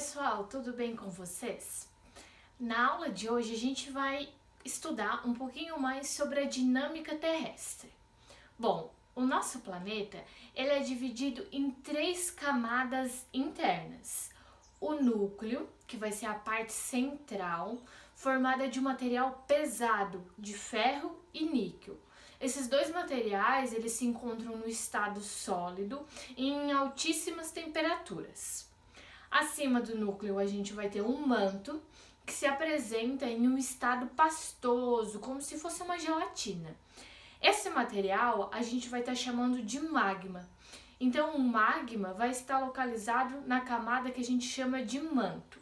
pessoal, tudo bem com vocês? Na aula de hoje a gente vai estudar um pouquinho mais sobre a dinâmica terrestre. Bom, o nosso planeta ele é dividido em 3 camadas internas. O núcleo, que vai ser a parte central, formada de um material pesado, de ferro e níquel. Esses 2 materiais eles se encontram no estado sólido em altíssimas temperaturas. Acima do núcleo a gente vai ter um manto que se apresenta em um estado pastoso, como se fosse uma gelatina. Esse material a gente vai estar chamando de magma. Então o magma vai estar localizado na camada que a gente chama de manto.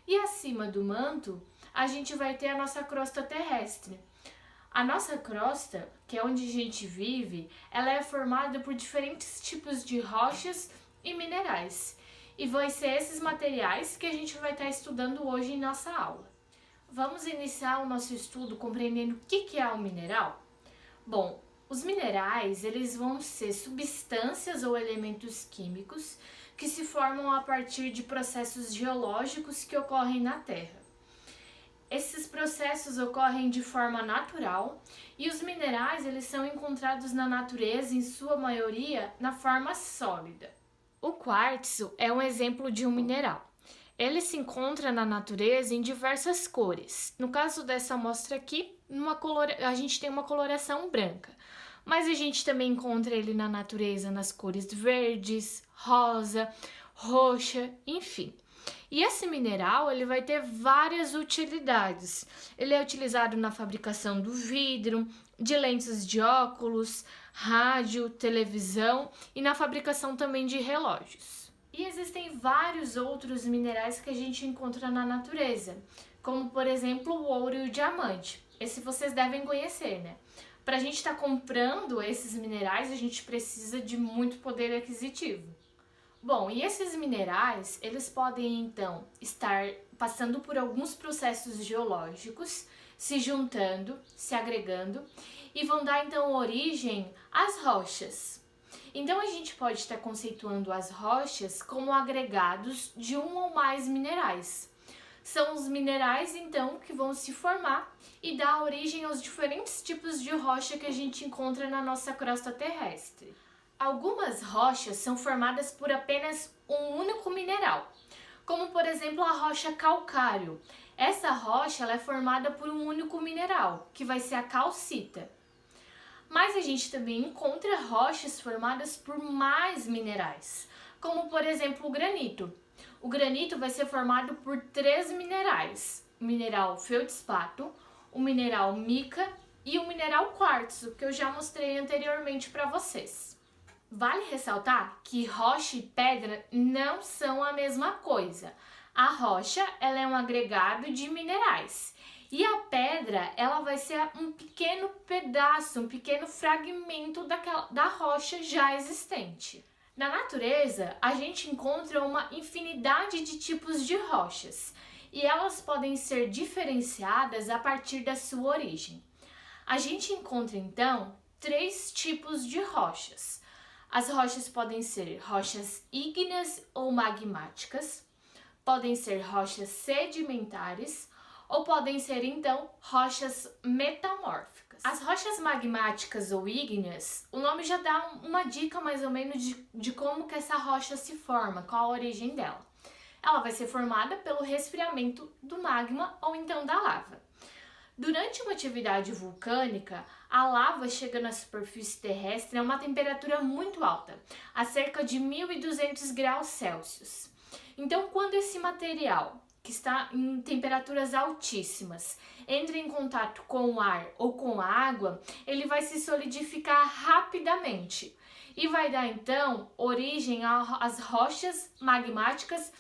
E acima do manto a gente vai ter a nossa crosta terrestre. A nossa crosta, que é onde a gente vive, ela é formada por diferentes tipos de rochas e minerais. E vai ser esses materiais que a gente vai estar estudando hoje em nossa aula. Vamos iniciar o nosso estudo compreendendo o que é um mineral? Bom, os minerais eles vão ser substâncias ou elementos químicos que se formam a partir de processos geológicos que ocorrem na Terra. Esses processos ocorrem de forma natural e os minerais eles são encontrados na natureza, em sua maioria, na forma sólida. O quartzo é um exemplo de um mineral. Ele se encontra na natureza em diversas cores. No caso dessa amostra aqui, a gente tem uma coloração branca. Mas a gente também encontra ele na natureza nas cores verdes, rosa, roxa, enfim. E esse mineral ele vai ter várias utilidades. Ele é utilizado na fabricação do vidro, de lentes de óculos, rádio, televisão e na fabricação também de relógios. E existem vários outros minerais que a gente encontra na natureza, como por exemplo o ouro e o diamante. Esse vocês devem conhecer, né? Para a gente estar comprando esses minerais, a gente precisa de muito poder aquisitivo. Bom, e esses minerais, eles podem então estar passando por alguns processos geológicos, se juntando, se agregando e vão dar então origem às rochas. Então a gente pode estar conceituando as rochas como agregados de um ou mais minerais. São os minerais então que vão se formar e dar origem aos diferentes tipos de rocha que a gente encontra na nossa crosta terrestre. Algumas rochas são formadas por apenas um único mineral, como por exemplo a rocha calcário. Essa rocha ela é formada por um único mineral, que vai ser a calcita. Mas a gente também encontra rochas formadas por mais minerais, como por exemplo o granito. O granito vai ser formado por 3 minerais, o mineral feldspato, o mineral mica e o mineral quartzo, que eu já mostrei anteriormente para vocês. Vale ressaltar que rocha e pedra não são a mesma coisa. A rocha ela é um agregado de minerais e a pedra ela vai ser um pequeno pedaço, um pequeno fragmento da rocha já existente. Na natureza, a gente encontra uma infinidade de tipos de rochas e elas podem ser diferenciadas a partir da sua origem. A gente encontra então 3 tipos de rochas. As rochas podem ser rochas ígneas ou magmáticas, podem ser rochas sedimentares ou podem ser então rochas metamórficas. As rochas magmáticas ou ígneas, o nome já dá uma dica mais ou menos de como que essa rocha se forma, qual a origem dela. Ela vai ser formada pelo resfriamento do magma ou então da lava. Durante uma atividade vulcânica, a lava chega na superfície terrestre a uma temperatura muito alta, a cerca de 1200 graus Celsius. Então, quando esse material, que está em temperaturas altíssimas, entra em contato com o ar ou com a água, ele vai se solidificar rapidamente e vai dar então origem às rochas magmáticas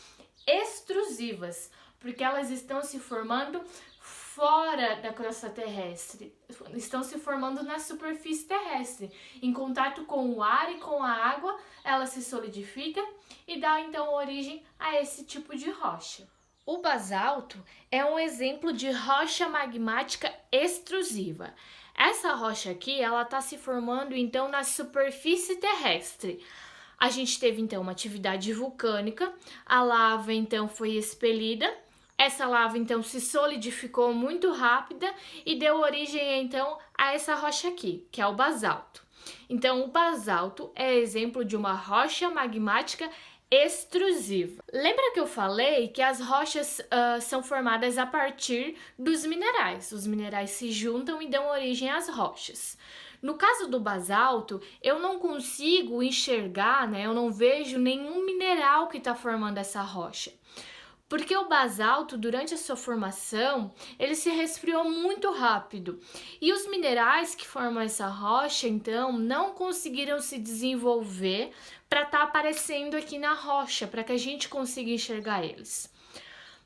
extrusivas, porque elas estão se formando fora da crosta terrestre, estão se formando na superfície terrestre. Em contato com o ar e com a água, ela se solidifica e dá então origem a esse tipo de rocha. O basalto é um exemplo de rocha magmática extrusiva. Essa rocha aqui, ela está se formando então na superfície terrestre. A gente teve então uma atividade vulcânica, a lava então foi expelida, essa lava então se solidificou muito rápida e deu origem então a essa rocha aqui, que é o basalto. Então o basalto é exemplo de uma rocha magmática extrusiva. Lembra que eu falei que as rochas são formadas a partir dos minerais? Os minerais se juntam e dão origem às rochas. No caso do basalto, eu não consigo enxergar, né? Eu não vejo nenhum mineral que está formando essa rocha. Porque o basalto, durante a sua formação, ele se resfriou muito rápido. E os minerais que formam essa rocha, então, não conseguiram se desenvolver para estar aparecendo aqui na rocha, para que a gente consiga enxergar eles.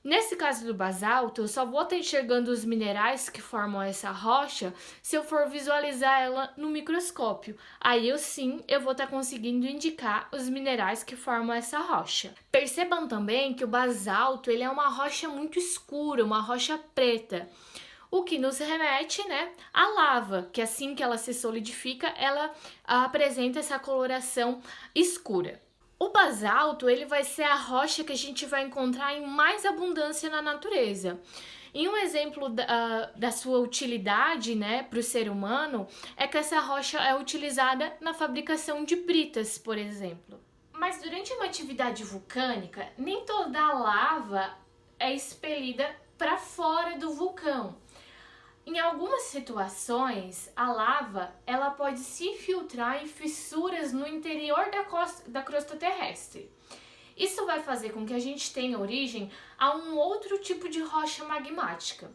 Nesse caso do basalto, eu só vou estar enxergando os minerais que formam essa rocha se eu for visualizar ela no microscópio. Aí eu vou estar conseguindo indicar os minerais que formam essa rocha. Percebam também que o basalto ele é uma rocha muito escura, uma rocha preta. O que nos remete, né, à lava, que assim que ela se solidifica, ela apresenta essa coloração escura. O basalto ele vai ser a rocha que a gente vai encontrar em mais abundância na natureza. E um exemplo da sua utilidade, né, para o ser humano é que essa rocha é utilizada na fabricação de britas, por exemplo. Mas durante uma atividade vulcânica, nem toda a lava é expelida para fora do vulcão. Em algumas situações, a lava ela pode se infiltrar em fissuras no interior da crosta terrestre. Isso vai fazer com que a gente tenha origem a um outro tipo de rocha magmática.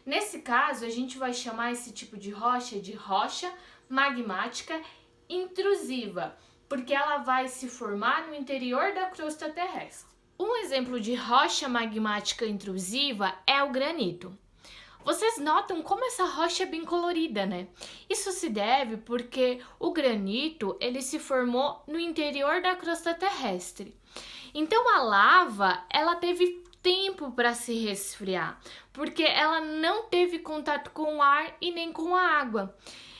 Nesse caso, a gente vai chamar esse tipo de rocha magmática intrusiva, porque ela vai se formar no interior da crosta terrestre. Um exemplo de rocha magmática intrusiva é o granito. Vocês notam como essa rocha é bem colorida, né? Isso se deve porque o granito ele se formou no interior da crosta terrestre. Então a lava ela teve tempo para se resfriar, porque ela não teve contato com o ar e nem com a água.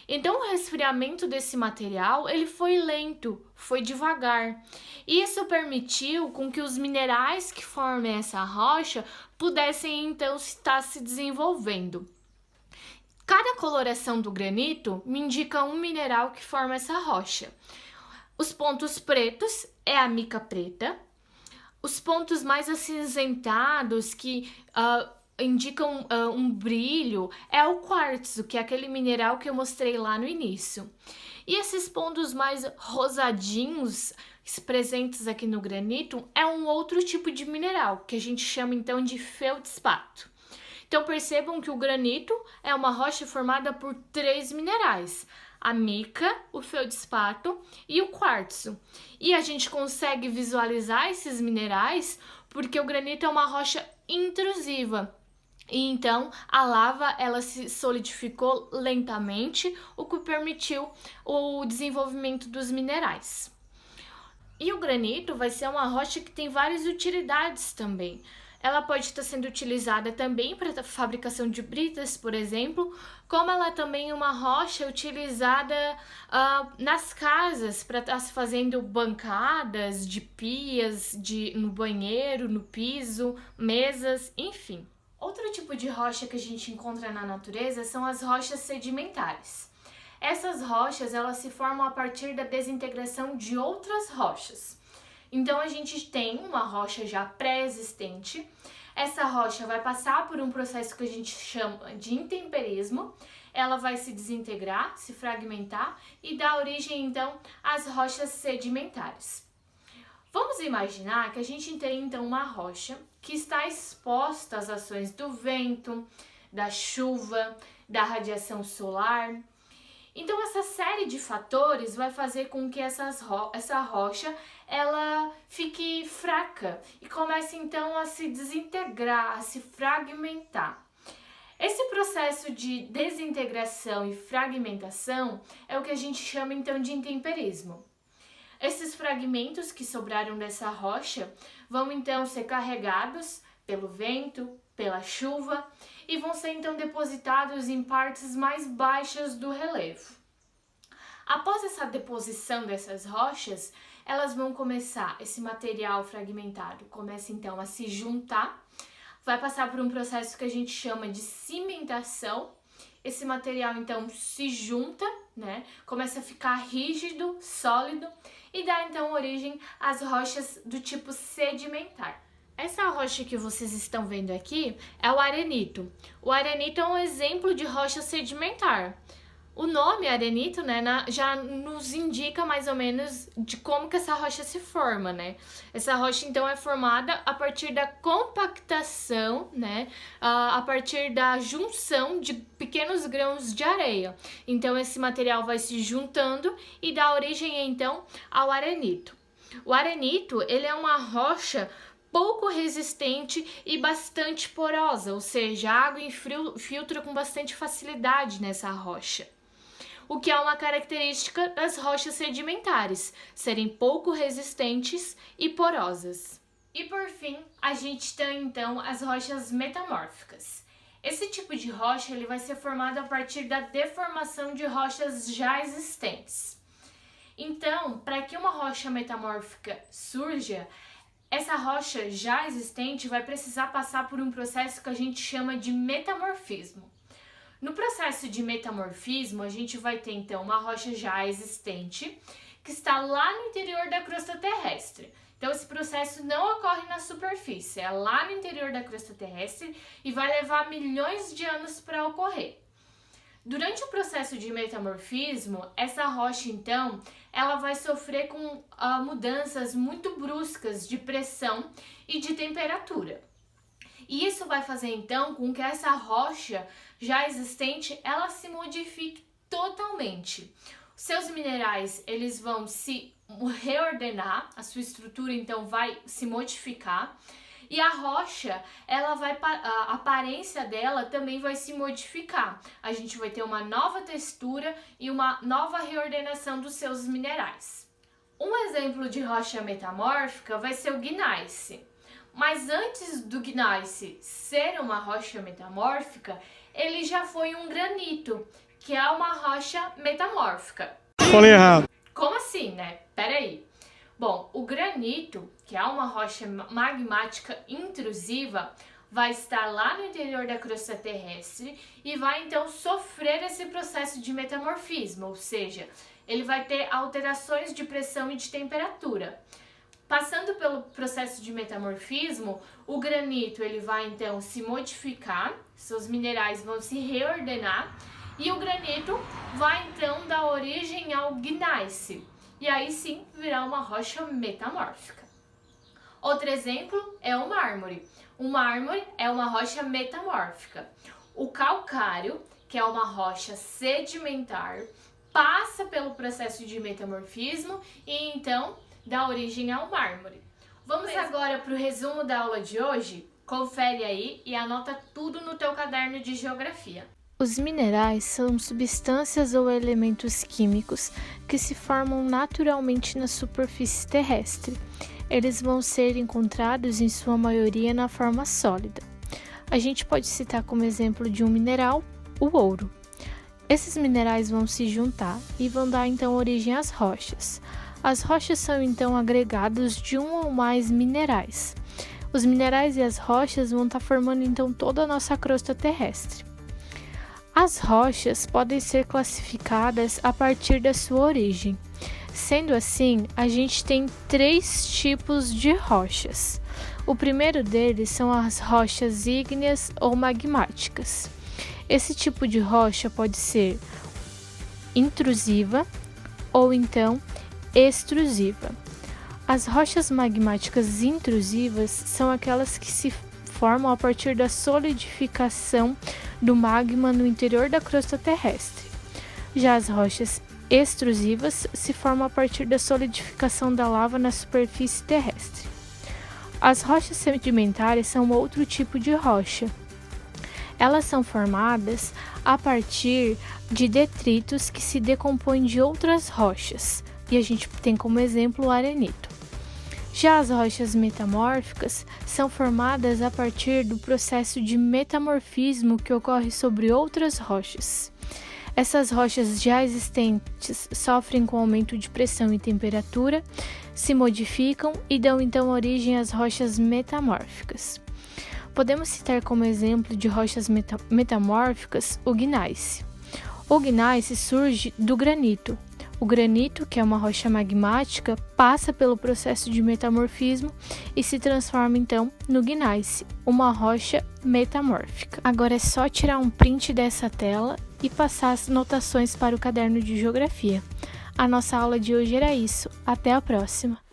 Então o resfriamento desse material ele foi lento, foi devagar. Isso permitiu com que os minerais que formam essa rocha pudessem então estar se desenvolvendo. Cada coloração do granito me indica um mineral que forma essa rocha. Os pontos pretos é a mica preta. Os pontos mais acinzentados que indicam um brilho é o quartzo, que é aquele mineral que eu mostrei lá no início. E esses pontos mais rosadinhos presentes aqui no granito é um outro tipo de mineral, que a gente chama então de feldspato. Então percebam que o granito é uma rocha formada por 3 minerais: a mica, o feldspato e o quartzo. E a gente consegue visualizar esses minerais porque o granito é uma rocha intrusiva. E então a lava ela se solidificou lentamente, o que permitiu o desenvolvimento dos minerais. E o granito vai ser uma rocha que tem várias utilidades também. Ela pode estar sendo utilizada também para a fabricação de britas, por exemplo, como ela também é uma rocha utilizada nas casas para estar se fazendo bancadas de pias, no banheiro, no piso, mesas, enfim. Outro tipo de rocha que a gente encontra na natureza são as rochas sedimentares. Essas rochas elas se formam a partir da desintegração de outras rochas. Então a gente tem uma rocha já pré-existente. Essa rocha vai passar por um processo que a gente chama de intemperismo. Ela vai se desintegrar, se fragmentar e dar origem então às rochas sedimentares. Vamos imaginar que a gente tem então uma rocha que está exposta às ações do vento, da chuva, da radiação solar. Então essa série de fatores vai fazer com que essa rocha ela fique fraca e comece então a se desintegrar, a se fragmentar. Esse processo de desintegração e fragmentação é o que a gente chama então de intemperismo. Esses fragmentos que sobraram dessa rocha vão então ser carregados pelo vento, pela chuva e vão ser então depositados em partes mais baixas do relevo. Após essa deposição dessas rochas, elas vão começar, esse material fragmentado começa então a se juntar, vai passar por um processo que a gente chama de cimentação. Esse material então se junta, né? Começa a ficar rígido, sólido e dá então origem às rochas do tipo sedimentar. Essa rocha que vocês estão vendo aqui é o arenito. O arenito é um exemplo de rocha sedimentar. O nome arenito, né, já nos indica mais ou menos de como que essa rocha se forma, né? Essa rocha, então, é formada a partir da compactação, né? A partir da junção de pequenos grãos de areia. Então, esse material vai se juntando e dá origem, então, ao arenito. O arenito, ele é uma rocha pouco resistente e bastante porosa, ou seja, a água infiltra com bastante facilidade nessa rocha. O que é uma característica das rochas sedimentares, serem pouco resistentes e porosas. E por fim, a gente tem então as rochas metamórficas. Esse tipo de rocha ele vai ser formado a partir da deformação de rochas já existentes. Então, para que uma rocha metamórfica surja, essa rocha já existente vai precisar passar por um processo que a gente chama de metamorfismo. No processo de metamorfismo, a gente vai ter então uma rocha já existente que está lá no interior da crosta terrestre. Então esse processo não ocorre na superfície, é lá no interior da crosta terrestre e vai levar milhões de anos para ocorrer. Durante o processo de metamorfismo, essa rocha então, ela vai sofrer com mudanças muito bruscas de pressão e de temperatura. E isso vai fazer então com que essa rocha já existente, ela se modifique totalmente. Seus minerais, eles vão se reordenar, a sua estrutura então vai se modificar. E a rocha, a aparência dela também vai se modificar. A gente vai ter uma nova textura e uma nova reordenação dos seus minerais. Um exemplo de rocha metamórfica vai ser o gneiss. Mas antes do gneiss ser uma rocha metamórfica, ele já foi um granito, que é uma rocha metamórfica. Falei errado. Como assim, né? Peraí. Bom, o granito, que é uma rocha magmática intrusiva, vai estar lá no interior da crosta terrestre e vai então sofrer esse processo de metamorfismo, ou seja, ele vai ter alterações de pressão e de temperatura. Passando pelo processo de metamorfismo, o granito ele vai então se modificar, seus minerais vão se reordenar e o granito vai então dar origem ao gneiss. E aí sim virar uma rocha metamórfica. Outro exemplo é o mármore. O mármore é uma rocha metamórfica. O calcário, que é uma rocha sedimentar, passa pelo processo de metamorfismo e então dá origem ao mármore. Vamos agora para o resumo da aula de hoje? Confere aí e anota tudo no teu caderno de geografia. Os minerais são substâncias ou elementos químicos que se formam naturalmente na superfície terrestre. Eles vão ser encontrados em sua maioria na forma sólida. A gente pode citar como exemplo de um mineral o ouro. Esses minerais vão se juntar e vão dar então origem às rochas. As rochas são então agregados de um ou mais minerais. Os minerais e as rochas vão estar formando então toda a nossa crosta terrestre. As rochas podem ser classificadas a partir da sua origem. Sendo assim, a gente tem 3 tipos de rochas. O primeiro deles são as rochas ígneas ou magmáticas. Esse tipo de rocha pode ser intrusiva ou então extrusiva. As rochas magmáticas intrusivas são aquelas que se formam a partir da solidificação do magma no interior da crosta terrestre. Já as rochas extrusivas se formam a partir da solidificação da lava na superfície terrestre. As rochas sedimentares são outro tipo de rocha. Elas são formadas a partir de detritos que se decompõem de outras rochas, e a gente tem como exemplo o arenito. Já as rochas metamórficas são formadas a partir do processo de metamorfismo que ocorre sobre outras rochas. Essas rochas já existentes sofrem com aumento de pressão e temperatura, se modificam e dão então origem às rochas metamórficas. Podemos citar como exemplo de rochas metamórficas o gneiss. O gneiss surge do granito. O granito, que é uma rocha magmática, passa pelo processo de metamorfismo e se transforma então no gneiss, uma rocha metamórfica. Agora é só tirar um print dessa tela e passar as notações para o caderno de geografia. A nossa aula de hoje era isso. Até a próxima!